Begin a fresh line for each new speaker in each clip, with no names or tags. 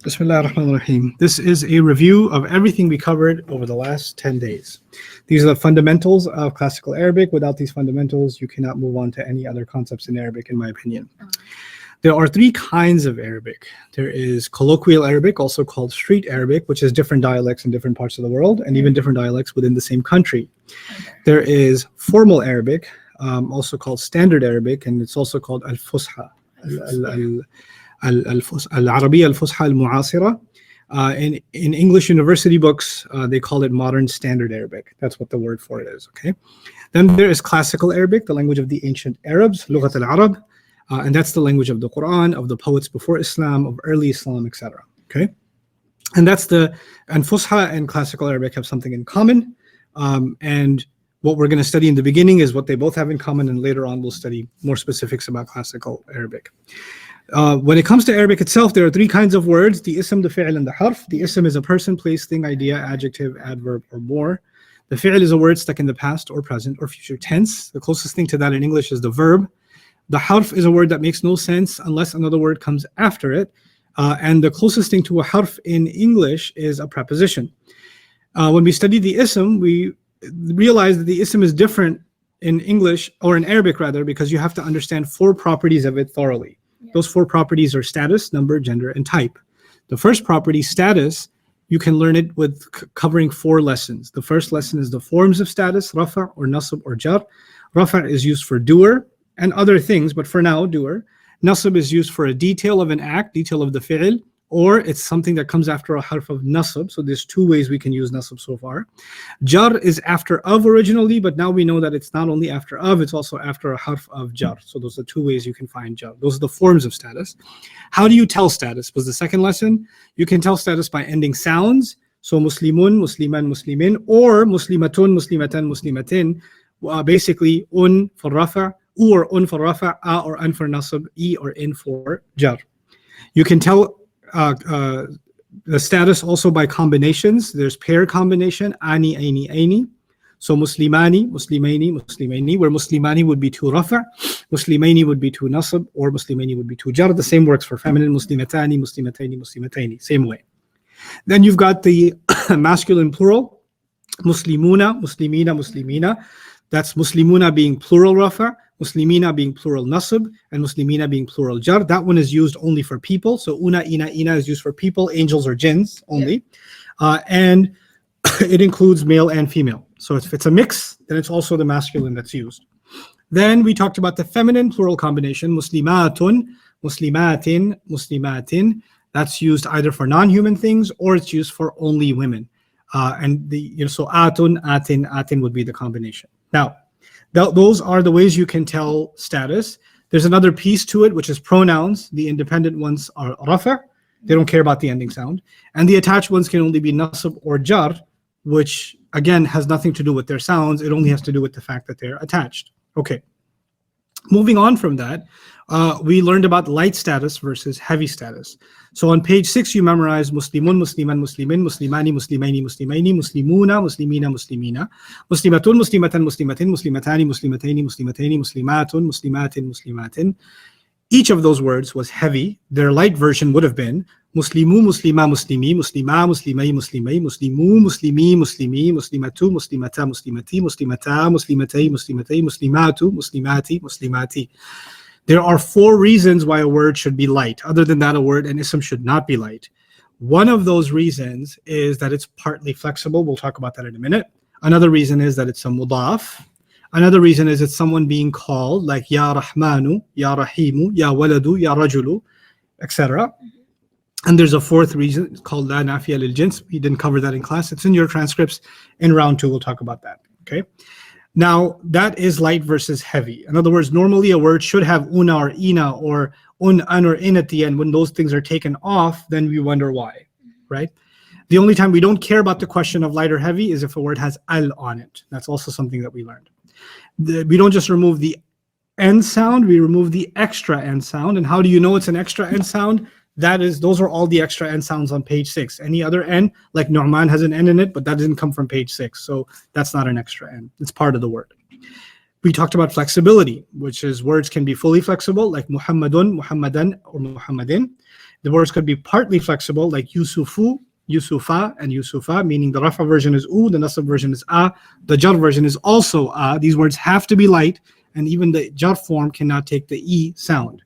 Bismillah ar-Rahman ar-Rahim. This is a review of everything we covered over the last 10 days. These are the fundamentals of classical Arabic. Without these fundamentals, you cannot move on to any other concepts in Arabic, in my opinion. There are three kinds of Arabic. There is colloquial Arabic, also called street Arabic, which is different dialects in different parts of the world, and even different dialects within the same country. There is formal Arabic, also called standard Arabic, and it's also called al-Fusha. Al-Arabiya al-Fusha al-Mu'asira. In English university books, they call it modern standard Arabic. That's what the word for it is, okay? Then there is classical Arabic, the language of the ancient Arabs, Lughat al-Arab, and that's the language of the Quran, of the poets before Islam, of early Islam, etc. Okay? And Fusha and classical Arabic have something in common, and what we're going to study in the beginning is what they both have in common, and later on we'll study more specifics about classical Arabic. When it comes to Arabic itself, there are three kinds of words: the ism, the fi'l, and the harf. The ism is a person, place, thing, idea, adjective, adverb, or more. The fi'l is a word stuck in the past or present or future tense. The closest thing to that in English is the verb. The harf is a word that makes no sense unless another word comes after it. And the closest thing to a harf in English is a preposition. When we study the ism, we realize that the ism is different in English, or in Arabic rather, because you have to understand four properties of it thoroughly. Those four properties are status, number, gender, and type. The first property, status, you can learn it with covering 4 lessons. The first lesson is the forms of status, rafa' or nasab or jar. Rafa' is used for doer and other things, but for now, doer. Nasab is used for a detail of an act, detail of the fi'l, or it's something that comes after a harf of nasab. So there's 2 ways we can use nasab so far. Jar is after of originally, but now we know that it's not only after of, it's also after a harf of jar. So those are 2 ways you can find jar. Those are the forms of status. How do you tell status was the second lesson. You can tell status by ending sounds. So muslimun, musliman, muslimin, or muslimatun, muslimatan, muslimatin. Basically un for rafa', u or un for rafa', a or an for nasab, e or in for jar. You can tell the status also by combinations. There's pair combination, ani, aini, aini. So muslimani, muslimaini, muslimaini, where muslimani would be to rafa', muslimaini would be to nasab, or muslimaini would be to jar. The same works for feminine, muslimatani, muslimataini, muslimataini, same way. Then you've got the masculine plural, muslimuna, muslimina, muslimina. That's muslimuna being plural rafa', muslimina being plural nasab, and muslimina being plural jar. That one is used only for people. So una, ina, ina is used for people, angels or jinns only. And it includes male and female. So if it's a mix, then it's also the masculine that's used. Then we talked about the feminine plural combination, muslimatun, muslimatin, muslimatin. That's used either for non-human things or it's used for only women. So atun, atin, atin would be the combination. Now, those are the ways you can tell status. There's another piece to it, which is pronouns. The independent ones are rafa'. They don't care about the ending sound. And the attached ones can only be nasab or jar, which again has nothing to do with their sounds. It only has to do with the fact that they're attached. Okay. Moving on from that, we learned about light status versus heavy status. So on page 6, you memorize muslimun, musliman, muslimin, muslimani, muslimaini, muslimaini, muslimuna, muslimina, muslimina, muslimatun, muslimatan, muslimatin, muslimatani, muslimataini, muslimataini, muslimatun, muslimatin, muslimatin. Each of those words was heavy. Their light version would have been muslimu, muslima, muslimi, muslima, muslimai, muslimai, muslimu, muslimi, muslimi, muslimatu, muslimata, muslimati, muslimata, muslimatai, muslimatai, muslimatu, muslimati, muslimati. There are 4 reasons why a word should be light. Other than that, a word, an ism, should not be light. One of those reasons is that it's partly flexible. We'll talk about that in a minute. Another reason is that it's a mudaf. Another reason is it's someone being called, like Ya Rahmanu, Ya Rahimu, Ya Waladu, Ya Rajulu, etc. And there's a 4th reason, it's called La Nafiya lil Jins. We didn't cover that in class. It's in your transcripts. In round 2, we'll talk about that. Okay. Now, that is light versus heavy. In other words, normally a word should have una or ina or an or in at the end. When those things are taken off, then we wonder why, right? The only time we don't care about the question of light or heavy is if a word has al on it. That's also something that we learned. We don't just remove the N sound, we remove the extra N sound. And how do you know it's an extra N sound? Those are all the extra N sounds on page 6. Any other N, like Nu'man has an N in it, but that didn't come from page 6. So that's not an extra N. It's part of the word. We talked about flexibility, which is words can be fully flexible, like Muhammadun, Muhammadan, or Muhammadin. The words could be partly flexible, like Yusufu, Yusufa, and Yusufa, meaning the Rafa version is U, the Nasab version is A, the Jar version is also A. These words have to be light, and even the Jar form cannot take the E sound.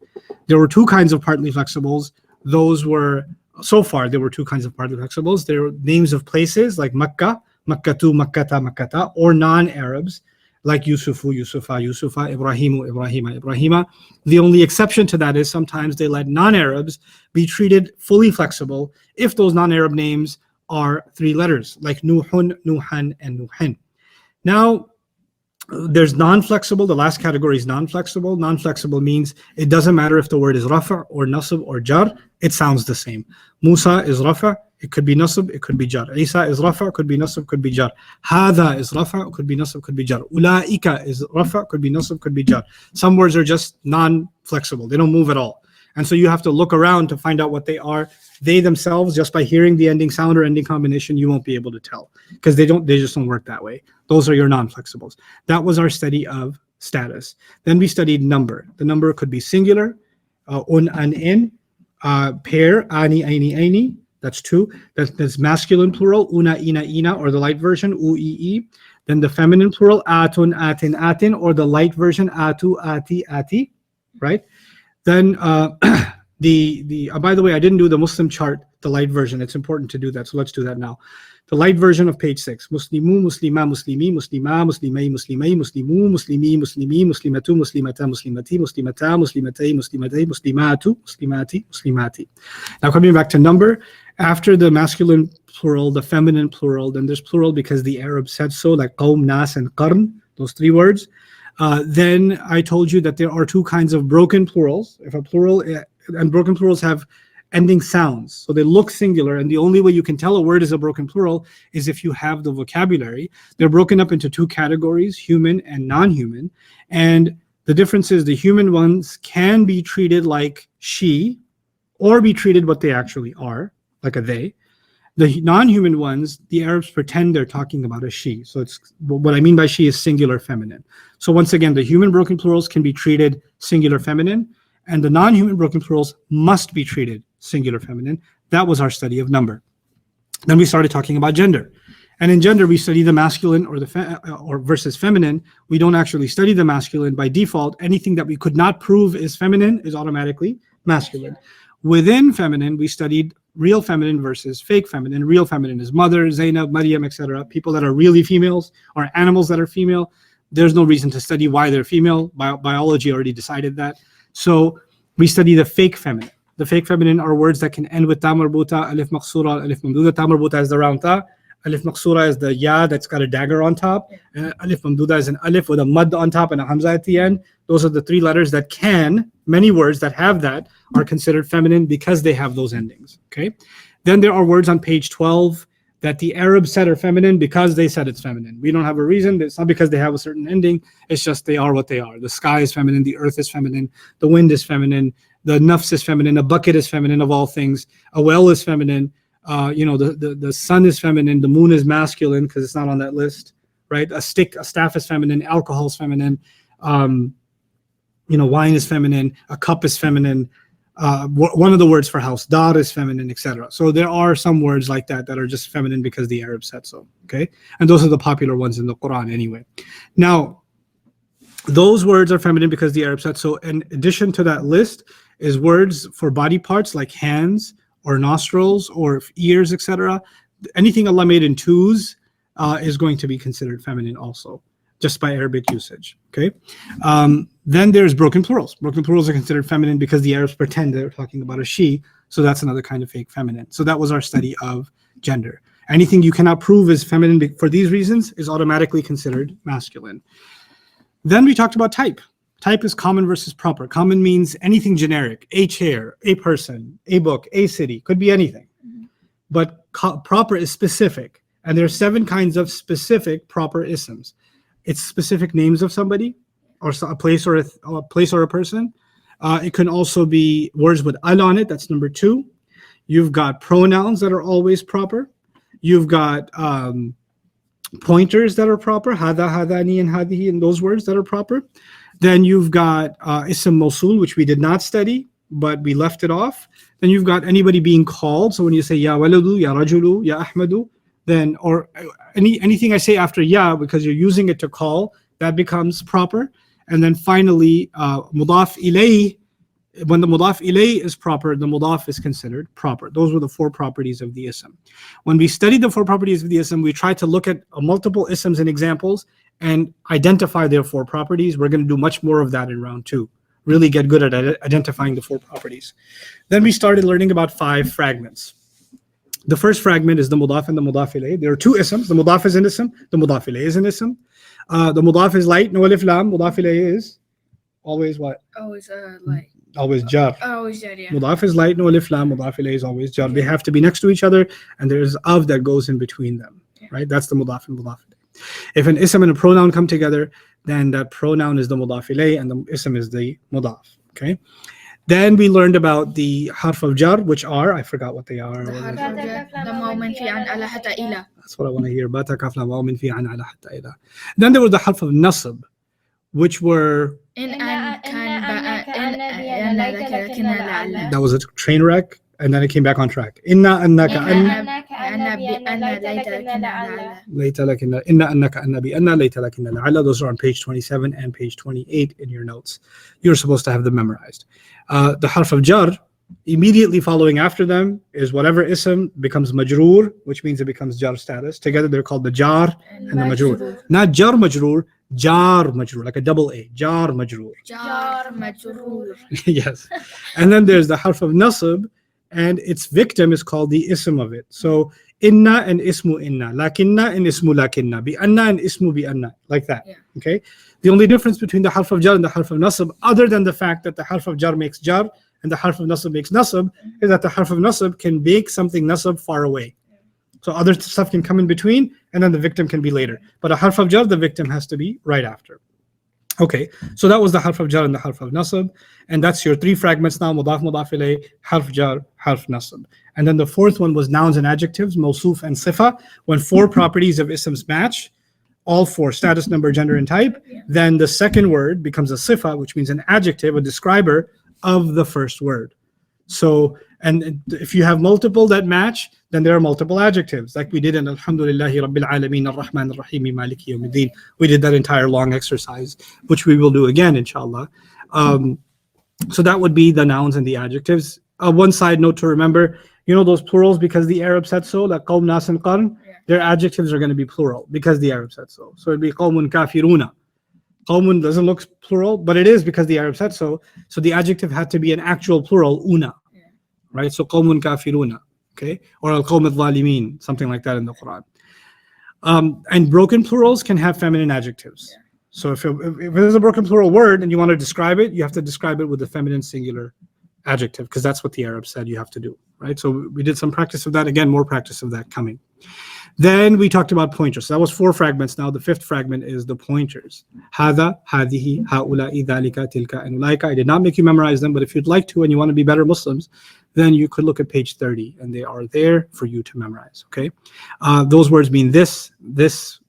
There were two kinds of partly flexibles. Those were, so far, there were two kinds of partly flexibles. There were names of places like Makkah, Makkatu, Makkata, Makkata, or non-Arabs like Yusufu, Yusufa, Yusufa, Ibrahimu, Ibrahima, Ibrahima. The only exception to that is sometimes they let non-Arabs be treated fully flexible if those non-Arab names are three letters, like Nuhun, Nuhan, and Nuhin. Now, there's non-flexible. The last category is non-flexible. Non-flexible means it doesn't matter if the word is rafa or nasab or jar. It sounds the same. Musa is rafa. It could be nasab. It could be jar. Isa is rafa. Could be nasab. Could be jar. Hada is rafa. Could be nasab. Could be jar. Ulaika is rafa. Could be nasab. Could be jar. Some words are just non-flexible. They don't move at all. And so you have to look around to find out what they are. They themselves, just by hearing the ending sound or ending combination, you won't be able to tell because they just don't work that way. Those are your non-flexibles. That was our study of status. Then we studied number. The number could be singular, un, an, in, pair, ani, aini, aini. That's two. That's masculine plural, una, ina, ina, or the light version, u, e, e. Then the feminine plural, atun, atin, atin, or the light version, atu, ati, ati, right? Then by the way, I didn't do the Muslim chart, the light version. It's important to do that, so let's do that now. The light version of page 6. Muslimu, Muslima, Muslimi, Muslima, Muslimai, Muslimai, Muslimu, Muslimi, Muslimi, Muslimatu, Muslimata, Muslimati, Muslimata, Muslimatay, Muslimatay, Muslimatu, Muslimati, Muslimati. Now coming back to number, after the masculine plural, the feminine plural, then there's plural because the Arabs said so, like Qawm, Nas, and Qarn, those three words. Then I told you that there are two kinds of broken plurals. If a plural, and broken plurals have ending sounds, so they look singular, and the only way you can tell a word is a broken plural is if you have the vocabulary. They're broken up into two categories, human and non-human, and the difference is the human ones can be treated like she or be treated what they actually are, like a they. The non-human ones, the Arabs pretend they're talking about a she. So it's what I mean by she is singular feminine. So once again, the human broken plurals can be treated singular feminine, and the non-human broken plurals must be treated singular feminine. That was our study of number. Then we started talking about gender. And in gender, we study the masculine or versus feminine. We don't actually study the masculine. By default, anything that we could not prove is feminine is automatically masculine. Within feminine, we studied real feminine versus fake feminine. Real feminine is mother, Zainab, Maryam, etc. People that are really females or animals that are female. There's no reason to study why they're female. Biology already decided that. So we study the fake feminine. The fake feminine are words that can end with ta marbuta, alif maqsura, alif mamduda. Ta marbuta is the round ta. Alif maqsura is the ya that's got a dagger on top. And alif mamduda is an alif with a mud on top and a hamza at the end. Those are the three letters that can, many words that have that are considered feminine because they have those endings, okay? Then there are words on page 12 that the Arabs said are feminine because they said it's feminine. We don't have a reason. It's not because they have a certain ending. It's just they are what they are. The sky is feminine. The earth is feminine. The wind is feminine. The nafs is feminine. A bucket is feminine of all things. A well is feminine. The sun is feminine. The moon is masculine because it's not on that list, right? A staff is feminine. Alcohol is feminine. Wine is feminine. A cup is feminine. One of the words for house, dar is feminine, etc. So there are some words like that are just feminine because the Arabs said so, okay? And those are the popular ones in the Quran anyway. Now, those words are feminine because the Arabs said so. In addition to that list is words for body parts like hands or nostrils or ears, etc. Anything Allah made in twos is going to be considered feminine also, just by Arabic usage, okay? Then there's broken plurals. Broken plurals are considered feminine because the Arabs pretend they're talking about a she, so that's another kind of fake feminine. So that was our study of gender. Anything you cannot prove is feminine for these reasons is automatically considered masculine. Then we talked about type. Type is common versus proper. Common means anything generic, a chair, a person, a book, a city, could be anything. But proper is specific, and there are 7 kinds of specific proper isms. It's specific names of somebody, or a place, or a person. It can also be words with al on it. That's number 2. You've got pronouns that are always proper. You've got pointers that are proper. Hada, hadani, and hadihi, and those words that are proper. Then you've got ism mawsul, which we did not study. but we left it off. Then you've got anybody being called. So when you say ya waladu, ya rajulu, ya ahmadu, then or anything I say after ya because you're using it to call, that becomes proper. And then finally, mudaf ilayh, when the mudaf ilayh is proper, the mudaf is considered proper. Those were the four properties of the ism. When we studied the four properties of the ism, we tried to look at multiple isms and examples and identify their four properties. We're going to do much more of that in round 2. Really get good at identifying the four properties. Then we started learning about 5 fragments. The first fragment is the mudaf and the mudaf ilayh. There are 2 isms. The mudaf is an ism. The mudaf ilayh is an ism. The mudaf is light, no alif lam. Mudaf ilayh is always what?
Always light.
Always jar.
Always jar, yeah.
Mudaf is light, no alif lam. Mudaf ilayh is always jar. They have to be next to each other, and there is of that goes in between them. Right? That's the mudaf and mudaf ilayh. If an ism and a pronoun come together, then that pronoun is the mudaf ilayh and the ism is the mudaf. Okay. Then we learned about the harf of jar, which are, I forgot what they are. That's what I want to hear. Bata kaf lam waw min fi an ala hatta ila. Then there was the harf of nasb, which were that was a train wreck, and then it came back on track. Inna annaka layta lakinna inna annaka annabi anna layta lakinna la'alla. Those are on page 27 and page 28 in your notes. You're supposed to have them memorized. The harf of jar, immediately following after them is whatever ism becomes majroor, which means it becomes jar status. Together they're called the jar and the majroor. Not jar majroor, jar majroor, like a double A, jar majroor.
Jar majroor.
Yes. And then there's the harf of nasb, and its victim is called the ism of it. So inna and ismu inna, lakinna and ismu lakinna, bi anna and ismu bi anna, like that.
Yeah.
Okay. The only difference between the harf of jar and the harf of nasb, other than the fact that the harf of jar makes jar and the harf of nasb makes nasb, is that the harf of nasb can make something nasb far away. So other stuff can come in between, and then the victim can be later. But a harf of jar, the victim has to be right after. Okay, so that was the harf of jar and the harf of nasb, and that's your 3 fragments now: mudaf, mudaf ilayh, harf jar, harf nasb. And then the fourth one was nouns and adjectives, mawsuf and sifa. When 4 properties of isms match, all 4, status, number, gender, and type, then the second word becomes a sifa, which means an adjective, a describer of the first word. So, and if you have multiple that match, then there are multiple adjectives, like we did in Alhamdulillahi Rabbil Alameen Ar-Rahman Ar-Rahim Maliki Yawmiddin. We did that entire long exercise, which we will do again, inshallah. So that would be the nouns and the adjectives. One side note to remember, you know those plurals, because the Arab said so, like qawm, nas, and qarn, their adjectives are going to be plural because the Arab said so. So it'd be qawmun kafiruna. Qawmun doesn't look plural, but it is because the Arab said so. So the adjective had to be an actual plural, una. Right? So qawmun kafiruna. Okay? Or al-qawm al-zalimin, something like that in the Quran. And broken plurals can have feminine adjectives. So if there's a broken plural word and you want to describe it, you have to describe it with a feminine singular adjective, because that's what the Arab said you have to do, right? So we did some practice of that. Again, more practice of that coming. Then we talked about pointers. So that was 4 fragments. Now the 5th fragment is the pointers. Hada, hadihi, haula'i, dhalika, tilka, and ulaika. I did not make you memorize them, but if you'd like to and you want to be better Muslims, then you could look at page 30, and they are there for you to memorize, okay? Those words mean this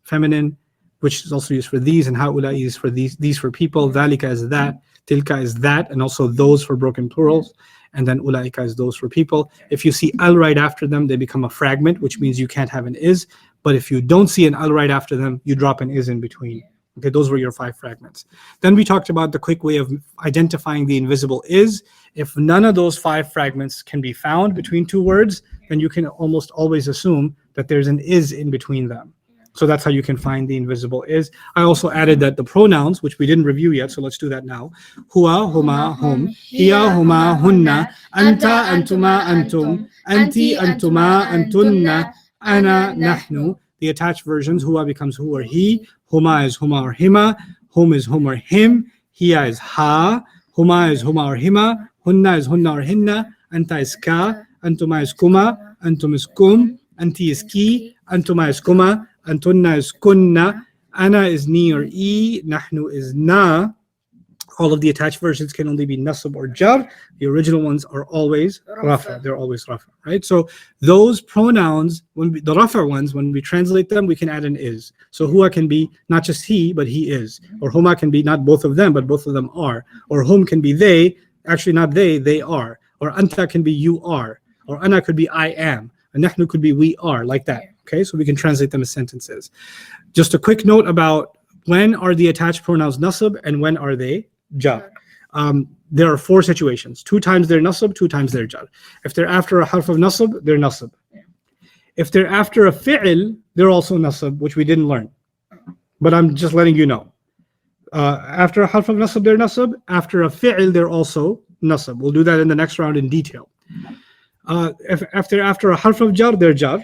feminine, which is also used for these, and haula'i is for these for people, dhalika is that, tilka is that, and also those for broken plurals, and then ulaika is those for people. If you see al right after them, they become a fragment, which means you can't have an is. But if you don't see an al right after them, you drop an is in between. Okay, those were your 5 fragments. Then we talked about the quick way of identifying the invisible is. If none of those 5 fragments can be found between 2 words, then you can almost always assume that there's an is in between them. So that's how you can find the invisible is. I also added that the pronouns, which we didn't review yet, so let's do that now. Huwa, huma, hum, hiya, huma, hunna, anta, antuma, antum, anti, antuma, antunna, ana, nahnu. The attached versions, huwa becomes hu or he, huma is huma or hima, hum is hum or him, hiya is ha, huma is huma or hima, hunna is hunna or hinna, anta is ka, antuma is kuma, antum is kum, anti is ki, antuma is kuma, antunna is kunna, ana is ni or e, nahnu is na. All of the attached versions can only be nasab or jar. The original ones are always rafa. They're always rafa, right? So those pronouns, the rafa ones, when we translate them, we can add an is. So huwa can be not just he, but he is. Or huma can be not both of them, but both of them are. Or hum can be they, Actually, not they are. Or anta can be you are. Or ana could be I am. And nahnu could be we are, like that. Okay, so we can translate them as sentences. Just a quick note about when are the attached pronouns nasab and when are they jar. There are 4 situations. 2 times they're nasab, 2 times they're jar. If they're after a harf of nasab, they're nasab. If they're after a fi'l, they're also nasab, which we didn't learn. But I'm just letting you know. After a harf of nasab, they're nasab. After a fi'l, they're also nasab. We'll do that in the next round in detail. If they're after a harf of jar, they're jar.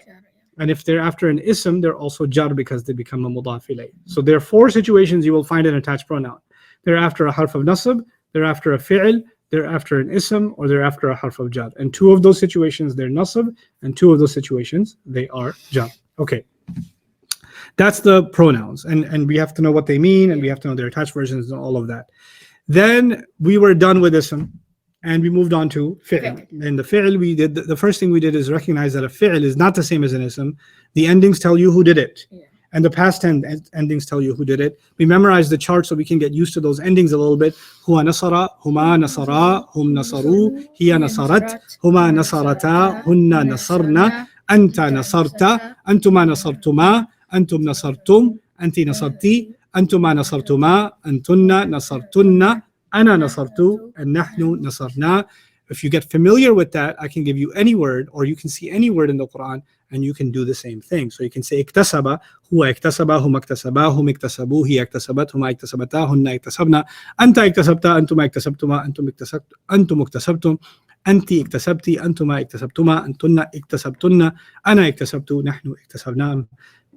And if they're after an ism, they're also jar because they become a mudaf ilayh. So there are 4 situations you will find an attached pronoun. They're after a harf of nasab, they're after a fi'l, they're after an ism, or they're after a harf of jar. And 2 of those situations, they're nasab, and 2 of those situations, they are jar. Okay. That's the pronouns. And we have to know what they mean, and we have to know their attached versions and all of that. Then we were done with ism, and we moved on to fi'l. And the fi'l, we did the first thing we did is recognize that a fi'l is not the same as an ism. The endings tell you who did it. And the past endings tell you who did it. We memorized the chart so we can get used to those endings a little bit. Huwa nasara, huma nasara, hum nasaru, hiya nasarat, huma nasarata, hunna nasarna, anta nasarta, antuma nasartuma, antum nasartum, anti nasarti, antuma nasartuma, antunna nasartunna, ana nasartu, and nahnu nasarna. If you get familiar with that, I can give you any word, or you can see any word in the Quran, and you can do the same thing. So you can say iktasaba, huwa iktasaba, huma iktasaba, hum iktasabu, hiya iktasabat, huma iktasabata, hunna iktasabna, anta iktasabta, antuma iktasabtuma, antum iktasabtum, anti iktasabti, antuma iktasabtuma, antunna iktasabtunna, ana iktasabtu, nahnu iktasabna.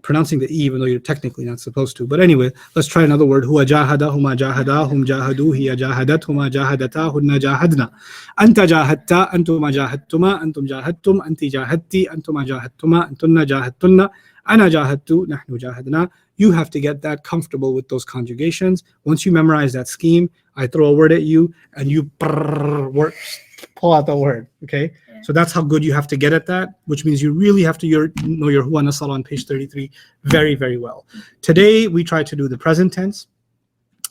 Pronouncing the E even though you're technically not supposed to. But anyway, let's try another word. Huwa jahada, huma jahada, hum jahadu, hiya jahadat, huma jahadata, hunna jahadna. Anta jahadta, antuma jahadtuma, antum jahadtum, anti jahadti, antuma jahadtuma, antunna jahadtunna, ana jahadtu, nahnu jahadna. You have to get that comfortable with those conjugations. Once you memorize that scheme, I throw a word at you and you pull out the word, okay? So that's how good you have to get at that, which means you really have to know your huwa nasara on page 33 very, very well. Today, we tried to do the present tense.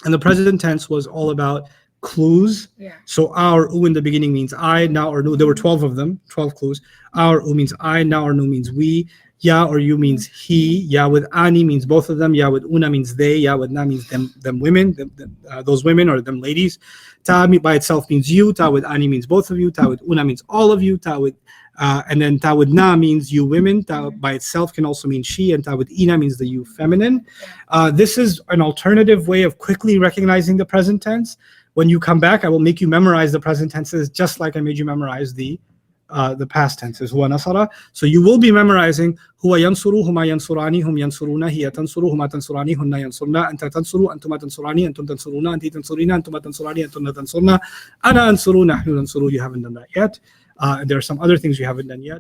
And the present tense was all about clues. So our u in the beginning means I, now or nu. There were 12 of them, 12 clues. Our u means I, now or nu means we. Ya or you means he. Ya with ani means both of them. Ya with una means they. Ya with na means them women, those women or them ladies. Ta by itself means you. Ta with ani means both of you. Ta with una means all of you. Ta with and then ta with na means you women. Ta by itself can also mean she, and ta with ina means the you feminine. This is an alternative way of quickly recognizing the present tense. When you come back, I will make you memorize the present tenses just like I made you memorize the past tenses. Huwa nasara. So you will be memorizing huwa yansuru, huma yansurani, hum yansuruna, hiya tansuru, huma tansurani, hunna yansurna, anta tansuru, antuma tansurani, antum tansuruna, anti tansurina, antuma tansurani, antunna tansurna, ana ansuru, nahnu nansuru. You haven't done that yet. There are some other things you haven't done yet.